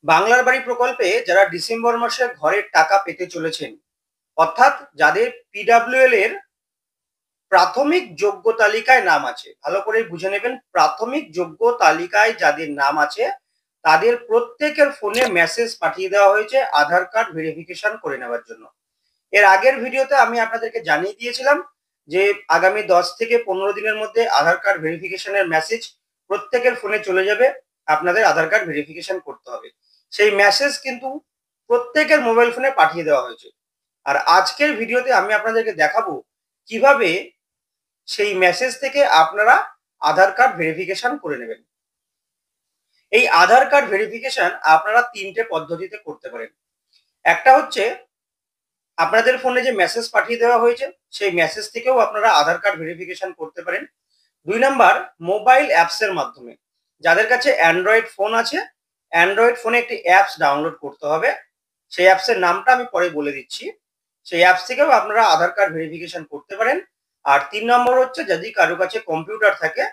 বাংলার বাড়ি প্রকল্পে যারা ডিসেম্বর মাসে ঘরের টাকা পেতে চলেছেন, অর্থাৎ যাদের পিডাব্লিউএল এর প্রাথমিক যোগ্য তালিকায় নাম আছে, ভালো করে বুঝে নেবেন, প্রাথমিক যোগ্য তালিকায় যাদের নাম আছে তাদের প্রত্যেকের ফোনে মেসেজ পাঠিয়ে দেওয়া হয়েছে আধার কার্ড ভেরিফিকেশন করে নেওয়ার জন্য। এর আগের ভিডিওতে আমি আপনাদেরকে জানিয়ে দিয়েছিলাম যে আগামী 10 থেকে 15 দিনের মধ্যে আধার কার্ড ভেরিফিকেশনের মেসেজ প্রত্যেকের ফোনে চলে যাবে। আপনাদের আধার কার্ড ভেরিফিকেশন করতে হবে, সেই মেসেজ কিন্তু প্রত্যেকের মোবাইল ফোনে পাঠিয়ে দেওয়া হয়েছে। আর আজকের ভিডিওতে আমি আপনাদেরকে দেখাবো কিভাবে সেই মেসেজ থেকে আপনারা আধার কার্ড ভেরিফিকেশন করে নেবেন। এই আধার কার্ড ভেরিফিকেশন আপনারা তিনটে পদ্ধতিতে করতে পারেন। একটা হচ্ছে আপনাদের ফোনে যে মেসেজ পাঠিয়ে দেওয়া হয়েছে সেই মেসেজ থেকেও আপনারা আধার কার্ড ভেরিফিকেশন করতে পারেন। 2 নাম্বার, মোবাইল অ্যাপসের মাধ্যমে। যাদের কাছে অ্যান্ড্রয়েড ফোন আছে, অ্যান্ড্রয়েড ফোনে একটি অ্যাপস ডাউনলোড করতে হবে, সেই অ্যাপসের নামটা আমি পরে বলে দিচ্ছি। সেই অ্যাপস থেকেও আপনারা আধার কার্ড ভেরিফিকেশন করতে পারেন। আর 3 নম্বর হচ্ছে, যদি কারো কাছে কম্পিউটার থাকে,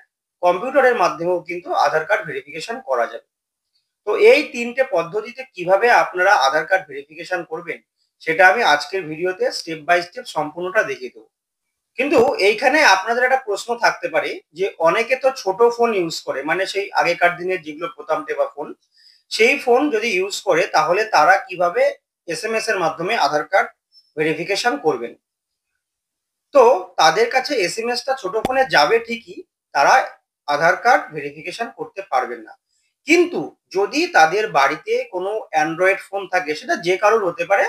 কম্পিউটারের মাধ্যমেও কিন্তু আধার কার্ড ভেরিফিকেশন করা যাবে। তো এই তিনটে পদ্ধতিতে কিভাবে আপনারা আধার কার্ড ভেরিফিকেশন করবেন সেটা আমি আজকের ভিডিওতে স্টেপ বাই স্টেপ সম্পূর্ণটা দেখিয়ে দেবো। কিন্তু এইখানে আপনাদের একটা প্রশ্ন থাকতে পারে যে অনেকে তো ছোট ফোন ইউজ করে, মানে সেই আগেকার দিনের যেগুলো বোতাম টেপা ফোন, সেই ফোন যদি ইউজ করে তাহলে তারা কিভাবে এসএমএস এর মাধ্যমে আধার কার্ড ভেরিফিকেশন করবেন। তো তাদের কাছে এসএমএসটা ছোট ফোনে যাবে ঠিকই, তারা আধার কার্ড ভেরিফিকেশন করতে পারবেন না। কিন্তু যদি তাদের বাড়িতে কোনো অ্যান্ড্রয়েড ফোন থাকে, সেটা যে কারোর হতে পারে,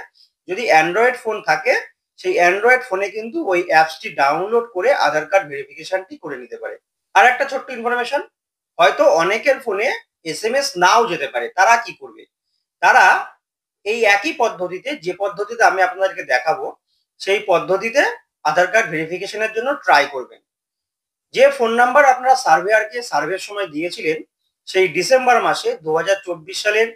যদি অ্যান্ড্রয়েড ফোন থাকে সেই অ্যান্ড্রয়েড ফোনে কিন্তু ওই অ্যাপসটি ডাউনলোড করে আধার কার্ড ভেরিফিকেশনটি করে নিতে পারে। আর একটা ছোট্ট ইনফরমেশন, হয়তো অনেকের ফোনে এসএমএস নাও যেতে পারে, তারা কি করবে? তারা এই একই পদ্ধতিতে, যে পদ্ধতিতে আমি আপনাদেরকে দেখাবো সেই পদ্ধতিতে আধার কার্ড ভেরিফিকেশনের জন্য ট্রাই করবেন। যে ফোন নাম্বার আপনারা সার্ভেয়ারকে সার্ভের সময় দিয়েছিলেন, সেই ডিসেম্বর মাসে 2024 সালের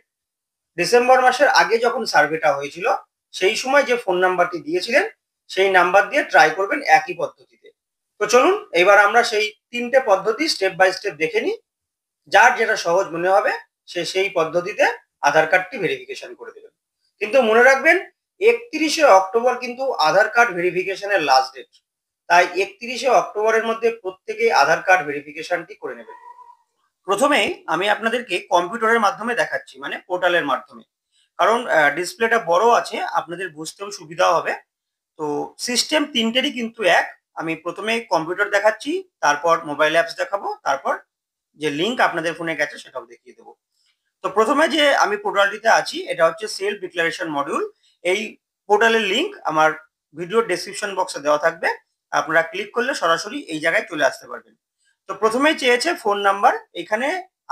ডিসেম্বর মাসের আগে যখন সার্ভেটা হয়েছিল, সেই সময় যে ফোন নাম্বারটি দিয়েছিলেন সেই নাম্বার দিয়ে ট্রাই করবেন একই পদ্ধতিতে। তো চলুন এবার আমরা সেই তিনটে পদ্ধতি স্টেপ বাই স্টেপ দেখে নিই। যার যেটা সহজ মনে হবে সে সেই পদ্ধতিতে আধার কার্ডটি ভেরিফিকেশন করে দেবেন। কিন্তু মনে রাখবেন, 31শে অক্টোবর কিন্তু আধার কার্ড ভেরিফিকেশনের লাস্ট ডেট। তাই 31শে অক্টোবরের মধ্যে প্রত্যেকেই আধার কার্ড ভেরিফিকেশনটি করে নেবেন। প্রথমে আমি আপনাদেরকে কম্পিউটারের মাধ্যমে দেখাচ্ছি, মানে পোর্টালের মাধ্যমে, কারণ ডিসপ্লেটা বড় আছে, আপনাদের বুঝতেও সুবিধা হবে। তো সিস্টেম তিনটেরই কিন্তু এক। আমি প্রথমে কম্পিউটার দেখাচ্ছি, তারপর মোবাইল অ্যাপস দেখাবো, তারপর যে লিঙ্ক আপনাদের ফোনে গেছে সেটাও দেখিয়ে দেবো। তো প্রথমে যে আমি পোর্টালটিতে আছি এটা হচ্ছে সেলফ ডিক্লারেশন মডিউল। এই পোর্টালের লিঙ্ক আমার ভিডিও ডেসক্রিপশন বক্সে দেওয়া থাকবে, আপনারা ক্লিক করলে সরাসরি এই জায়গায় চলে আসতে পারবেন। তো প্রথমেই চেয়েছে ফোন নাম্বার, এখানে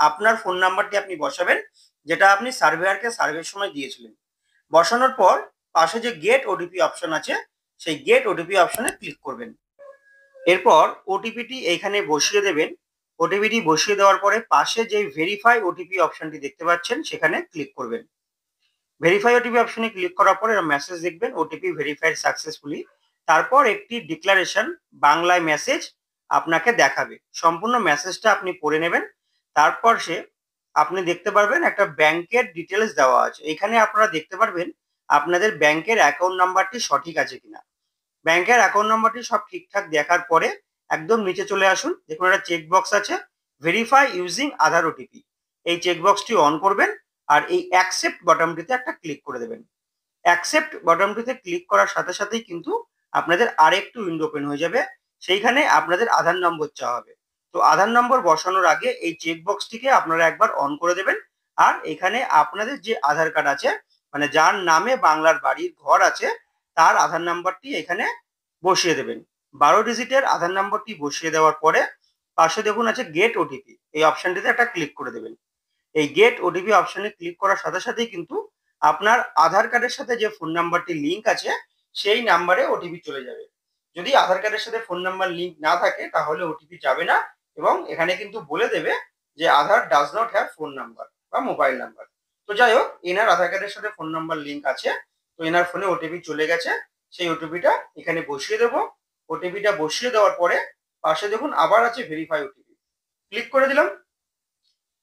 আপনার ফোন নাম্বারটি আপনি বসাবেন যেটা আপনি সার্ভেয়ারকে সার্ভের সময় দিয়েছিলেন। বসানোর পর পাশে যে গেট ওটিপি অপশন আছে সেই গেট ওটিপি অপশনে ক্লিক করবেন। এরপর ওটিপিটি এইখানে বসিয়ে দেবেন। ওটিপিটি বসিয়ে দেওয়ার পরে পাশে যে ভেরিফাই ওটিপি অপশনটি দেখতে পাচ্ছেন সেখানে ক্লিক করবেন। ভেরিফাই ওটিপি অপশনে ক্লিক করার পরে মেসেজ দেখবেন, ওটিপি ভেরিফাইড সাকসেসফুলি। তারপর একটি ডিক্লারেশন বাংলায় মেসেজ আপনাকে দেখাবে, সম্পূর্ণ মেসেজটা আপনি পড়ে নেবেন। তারপর আপনি দেখতে পারবেন একটা ব্যাংকের ডিটেলস দেওয়া আছে, এখানে আপনারা দেখতে পারবেন আপনাদের ব্যাংকের অ্যাকাউন্ট নাম্বারটি সঠিক আছে কিনা। ব্যাংকের অ্যাকাউন্ট নাম্বারটি সব ঠিকঠাক দেখার পরে একদম নিচে চলে আসুন, দেখুন একটা চেক বক্স আছে, ভেরিফাই ইউজিং আধার ওটিপি। এই চেক বক্সটি অন করবেন আর এই অ্যাকসেপ্ট বাটনটিতে একটা ক্লিক করে দেবেন। অ্যাকসেপ্ট বাটনটিতে ক্লিক করার সাথে সাথেই কিন্তু আপনাদের আরেকটু উইন্ডো ওপেন হয়ে যাবে, সেইখানে আপনাদের আধার নম্বর চাওয়া হবে। তো আধার নম্বর বসানোর আগে এই চেক বক্সটিকে আপনারা একবার অন করে দেবেন। আর এখানে আপনাদের যে আধার কার্ড আছে, মানে যার নামে বাংলার বাড়ির ঘর আছে, তার আধার নাম্বারটি এখানে বসিয়ে দেবেন। 12 ডিজিটের আধার নাম্বারটি বসিয়ে দেওয়ার পরে পাশে দেখুন আছে গেট ওটিপি, এই অপশনটিতে একটা ক্লিক করে দেবেন। এই গেট ওটিপি অপশনে ক্লিক করার সাথে সাথেই কিন্তু আপনার আধার কার্ডের সাথে যে ফোন নাম্বারটি লিঙ্ক আছে সেই নাম্বারে ওটিপি চলে যাবে। যদি আধার কার্ডের সাথে ফোন নাম্বার লিঙ্ক না থাকে তাহলে ওটিপি যাবে না, এবং এখানে কিন্তু বলে দেবে যে Aadhaar does not have phone number বা মোবাইল নাম্বার। তো যাই হোক, এনার আধার কার্ডের সাথে ফোন নাম্বার লিঙ্ক আছে, তো এনার ফোনে ওটিপি চলে গেছে। সেই ওটিপিটা এখানে বসিয়ে দেবো। ওটিপিটা বসিয়ে দেওয়ার পরে পাশে দেখুন আবার আছে ভেরিফাই ওটিপি, ক্লিক করে দিলাম।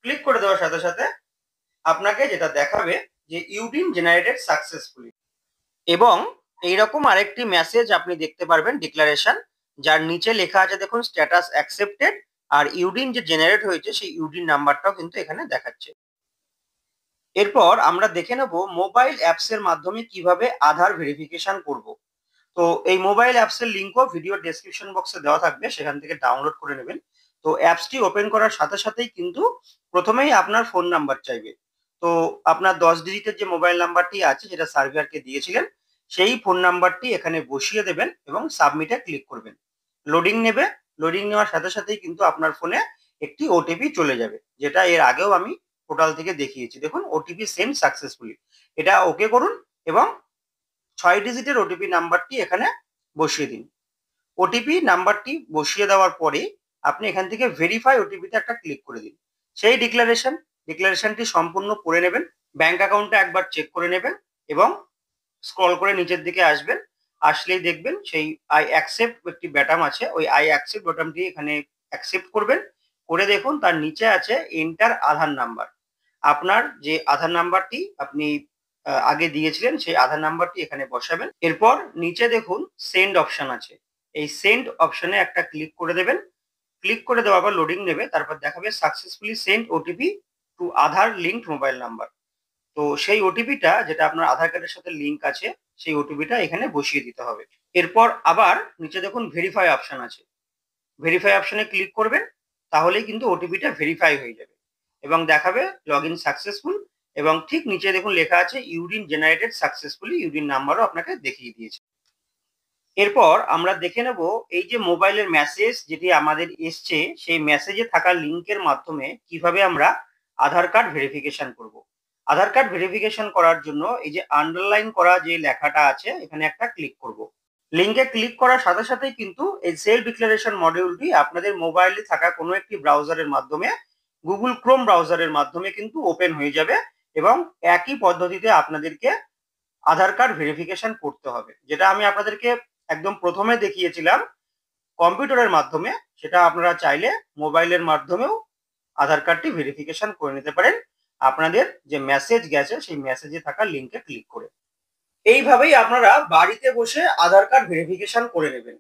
ক্লিক করে দেওয়ার সাথে সাথে আপনাকে যেটা দেখাবে যে ইউডিন জেনারেটেড সাকসেসফুলি, এবং এইরকম আরেকটি মেসেজ আপনি দেখতে পারবেন ডিক্লারেশন, যার নিচে লেখা আছে দেখুন স্ট্যাটাস অ্যাকসেপ্টেড, আর ইউডিন যে জেনারেট হয়েছে সেই ইউডিন নাম্বারটাও কিন্তু এখানে দেখাচ্ছে। এরপর আমরা দেখে নেব মোবাইল অ্যাপস এর মাধ্যমে কিভাবে আধার ভেরিফিকেশন করব। তো এই মোবাইল অ্যাপস এর লিংকও ভিডিও ডেসক্রিপশন বক্সে দেওয়া থাকবে, সেখান থেকে ডাউনলোড করে নেবেন। তো অ্যাপসটি ওপেন করার সাথে সাথেই কিন্তু প্রথমেই আপনার ফোন নাম্বার চাইবে। তো আপনার 10 ডিজিটের যে মোবাইল নাম্বারটি আছে যেটা সার্ভিয়ারকে দিয়েছিলেন, সেই ফোন নাম্বারটি এখানে বসিয়ে দেবেন এবং সাবমিটে ক্লিক করবেন। লোডিং নেবে, লোডিং নেওয়ার সাথে সাথেই কিন্তু আপনার ফোনে একটি ওটিপি চলে যাবে, যেটা এর আগেও আমি পোর্টাল থেকে দেখিয়েছি। দেখুন ওটিপি সেন্ড সাকসেসফুলি, এটা ওকে করুন এবং 6 ডিজিটের ওটিপি নাম্বারটি এখানে বসিয়ে দিন। ওটিপি নাম্বারটি বসিয়ে দেওয়ার পরে আপনি এখান থেকে ভেরিফাই ওটিপিতে একটা ক্লিক করে দিন। সেই ডিক্লারেশনটি সম্পূর্ণ করে নেবেন, ব্যাংক অ্যাকাউন্টটা একবার চেক করে নেবেন এবং স্ক্রল করে নিচের দিকে আসবেন। আসলেই দেখবেন সেই আই অ্যাকসেপ্ট একটি বাটন আছে, ওই আই অ্যাকসেপ্ট বাটনটি এখানে অ্যাকসেপ্ট করবেন। করে দেখুন তার নিচে আছে এন্টার আধার নাম্বার। আপনার যে আধার নাম্বারটি আপনি আগে দিয়েছিলেন সেই আধার নাম্বারটি এখানে বসাবেন। এরপর নিচে দেখুন সেন্ড অপশন আছে, এই সেন্ড অপশনে একটা ক্লিক করে দেবেন। ক্লিক করে দেওয়ার পর লোডিং নেবে, তারপর দেখাবে সাকসেসফুলি সেন্ড ওটিপি টু আধার লিঙ্কড মোবাইল নাম্বার। তো সেই ওটিপিটা যেটা আপনার আধার কার্ডের সাথে লিঙ্ক আছে, সেই ওটিপিটা এখানে বসিয়ে দিতে হবে। এরপর আবার নিচে দেখুন ভেরিফাই অপশন আছে, ভেরিফাই অপশনে ক্লিক করবেন, তাহলেই কিন্তু ওটিপিটা ভেরিফাই হয়ে যাবে এবং দেখাবে লগ ইন সাকসেসফুল, এবং ঠিক নিচে দেখুন লেখা আছে ইউডিন জেনারেটেড সাকসেসফুলি, ইউডিন নাম্বারও আপনাকে দেখিয়ে দিয়েছে। এরপর আমরা দেখে নেব এই যে মোবাইলের মেসেজ যেটি আমাদের এসছে, সেই মেসেজে থাকা লিঙ্কের মাধ্যমে কিভাবে আমরা আধার কার্ড ভেরিফিকেশন করব। আধার কার্ড ভেরিফিকেশন করার জন্য এই যে আন্ডারলাইন করা যে লেখাটা আছে এখানে একটা ক্লিক করব। লিঙ্কে ক্লিক করার সাথে সাথেই কিন্তু এই সেলফ ডিক্লারেশন মডিউলটি আপনাদের মোবাইলে থাকা কোনো একটি ব্রাউজারের মাধ্যমে, গুগল ক্রোম ব্রাউজারের মাধ্যমে কিন্তু ওপেন হয়ে যাবে এবং একই পদ্ধতিতে আপনাদেরকে আধার কার্ড ভেরিফিকেশন করতে হবে। যেটা আমি আপনাদেরকে একদম প্রথমে দেখিয়েছিলাম কম্পিউটারের মাধ্যমে, সেটা আপনারা চাইলে মোবাইলের মাধ্যমেও আধার কার্ডটি ভেরিফিকেশন করে নিতে পারেন আপনাদের যে মেসেজ গেছে সেই মেসেজে থাকা লিঙ্কে ক্লিক করে। এইভাবেই আপনারা বাড়িতে বসে আধার কার্ড ভেরিফিকেশন করে নেবেন।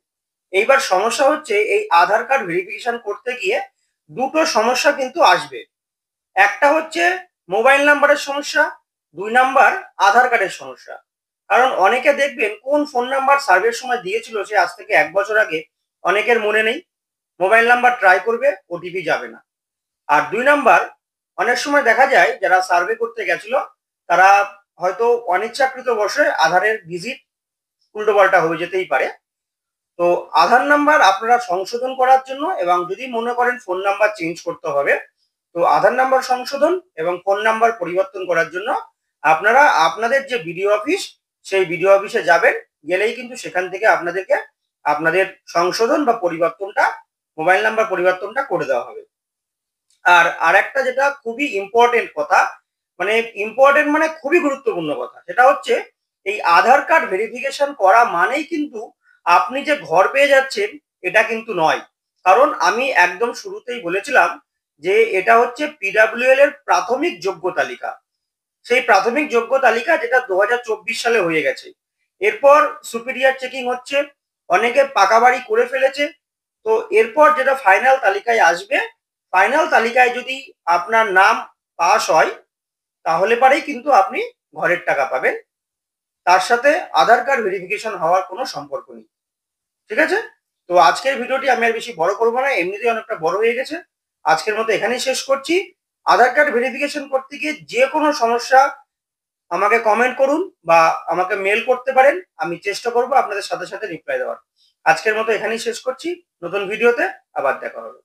এইবার সমস্যা হচ্ছে এই আধার কার্ড ভেরিফিকেশন করতে গিয়ে দুটো সমস্যা কিন্তু আসবে। একটা হচ্ছে মোবাইল নাম্বারের সমস্যা, 2 নাম্বার আধার কার্ডের সমস্যা। কারণ অনেকে দেখবেন কোন ফোন নাম্বার সার্ভের সময় দিয়েছিল সে আজ থেকে 1 বছর আগে অনেকের মনে নেই। মোবাইল নাম্বার ট্রাই করবে, ওটিপি যাবে না। আর 2 নাম্বার, অনেক সময় দেখা যায় যারা সার্ভে করতে গেছিল তারা হয়তো অনিচ্ছাকৃত বশে আধারের ডিজিট উল্টোপাল্টা হয়ে যেতেই পারে। তো আধার নাম্বার আপনারা সংশোধন করার জন্য এবং যদি মনে করেন ফোন নাম্বার চেঞ্জ করতে হবে, তো আধার নাম্বার সংশোধন এবং ফোন নাম্বার পরিবর্তন করার জন্য আপনারা আপনাদের যে বিডিও অফিস, সেই বিডিও অফিসে যাবেন। গেলেই কিন্তু সেখান থেকে আপনাদেরকে আপনাদের সংশোধন বা পরিবর্তনটা, মোবাইল নাম্বার পরিবর্তনটা করে দেওয়া হবে। আর আরেকটা যেটা খুবই ইম্পর্টেন্ট কথা, মানে ইম্পর্টেন্ট মানে খুবই গুরুত্বপূর্ণ কথা, সেটা হচ্ছে এই আধার কার্ড ভেরিফিকেশন করা মানেই কিন্তু আপনি যে ঘর পেয়ে যাচ্ছেন এটা কিন্তু নয়। কারণ আমি একদম শুরুতেই বলেছিলাম যে এটা হচ্ছে পিডাব্লিউএল এর প্রাথমিক যোগ্য তালিকা। সেই প্রাথমিক যোগ্য তালিকা যেটা 2024 সালে হয়ে গেছে। এরপর সুপিরিয়ার চেকিং হচ্ছে, অনেকে পাকা বাড়ি করে ফেলেছে। তো এরপর যেটা ফাইনাল তালিকায় আসবে, ফাইনাল তালিকায় যদি আপনার নাম পাস হয় তাহলে পরেই কিন্তু আপনি ঘরের টাকা পাবেন। তার সাথে আধার কার্ড ভেরিফিকেশন হওয়ার কোনো সম্পর্ক নেই। ঠিক আছে? তো আজকের ভিডিওটি আমি আর বেশি বড় করবো না, এমনিতেই অনেকটা বড় হয়ে গেছে। আজকের মতো এখানেই শেষ করছি। আধার কার্ড ভেরিফিকেশন করতে গিয়ে যে কোনো সমস্যা আমাকে কমেন্ট করুন বা আমাকে মেল করতে পারেন, আমি চেষ্টা করবো আপনাদের সাথে সাথে রিপ্লাই দেওয়ার। আজকের মতো এখানেই শেষ করছি, নতুন ভিডিওতে আবার দেখা হবে।